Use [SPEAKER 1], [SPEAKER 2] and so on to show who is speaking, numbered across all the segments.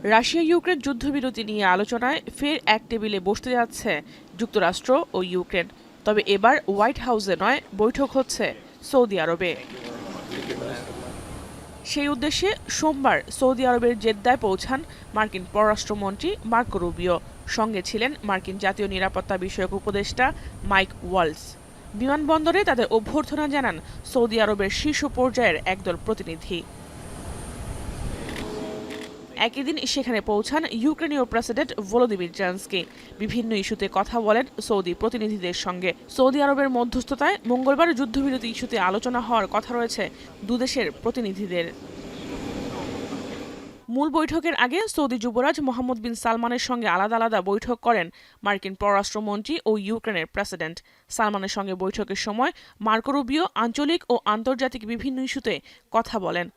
[SPEAKER 1] Russia Ukraine যুদ্ধবিরতি নিয়ে আলোচনায় ফের এক টেবিলে বসতে যাচ্ছে যুক্তরাষ্ট্র ও ইউক্রেন। তবে এবার হোয়াইট হাউসে নয়, বৈঠক হচ্ছে সৌদি আরবে। সেই উদ্দেশ্যে সোমবার সৌদি আরবের জেদ্দায় পৌঁছান মার্কিন পররাষ্ট্রমন্ত্রী মার্কো রুবিও। সঙ্গে ছিলেন মার্কিন জাতীয় নিরাপত্তা বিষয়ক উপদেষ্টা মাইক ওয়ালস। বিমানবন্দরে তাদের অভ্যর্থনা জানান সৌদি আরবের শীর্ষ পর্যায়ের একদল প্রতিনিধি। একই দিন সেখানে পৌঁছান ইউক্রেনীয় প্রেসিডেন্ট ভলোদিমির জেলেনস্কি। বিভিন্ন ইস্যুতে কথা বলেন সৌদি প্রতিনিধিদের সঙ্গে। সৌদি আরবের মধ্যস্থতায় মঙ্গলবার যুদ্ধবিরতি ইস্যুতে আলোচনা হওয়ার কথা রয়েছে দুদেশের প্রতিনিধিদের। মূল বৈঠকের আগে সৌদি যুবরাজ মোহাম্মদ বিন সালমানের সঙ্গে আলাদা আলাদা বৈঠক করেন মার্কিন পররাষ্ট্রমন্ত্রী ও ইউক্রেনের প্রেসিডেন্ট। সালমানের সঙ্গে বৈঠকের সময় মার্কো রুবিও আঞ্চলিক ও আন্তর্জাতিক বিভিন্ন ইস্যুতে কথা বলেন।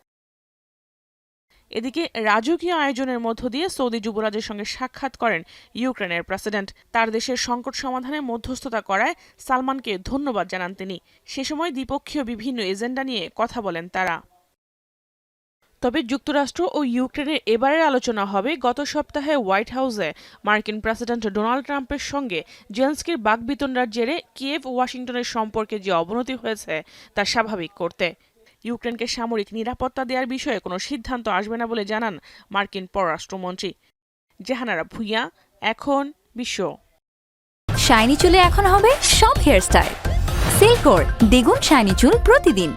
[SPEAKER 1] এদিকে রাজকীয় আয়োজনের মধ্য দিয়ে সৌদি যুবরাজের সঙ্গে সাক্ষাৎ করেন ইউক্রেনের প্রেসিডেন্ট। তার দেশের সংকট সমাধানে মধ্যস্থতা করায় সালমানকে ধন্যবাদ জানান তিনি। সে সময় দ্বিপক্ষীয় বিভিন্ন এজেন্ডা নিয়ে কথা বলেন তারা। তবে যুক্তরাষ্ট্র ও ইউক্রেনের এবারের আলোচনা হবে গত সপ্তাহে হোয়াইট হাউসে মার্কিন প্রেসিডেন্ট ডোনাল্ড ট্রাম্পের সঙ্গে জেলেনস্কির বাকবিতণ্ডার জেরে কিয়েভ ওয়াশিংটনের সম্পর্কে যে অবনতি হয়েছে তা স্বাভাবিক করতে। ইউক্রেনকে সামরিক নিরাপত্তা দেওয়ার বিষয়ে কোনো সিদ্ধান্ত আসবে না বলে জানান মার্কিন পররাষ্ট্রমন্ত্রী। জাহানারা ভুঁইয়া, এখন বিশ্ব।
[SPEAKER 2] শাইনি চুলে এখন হবে সব হেয়ারস্টাইল। সিল্কোর দ্বিগুণ শাইনি চুল প্রতিদিন।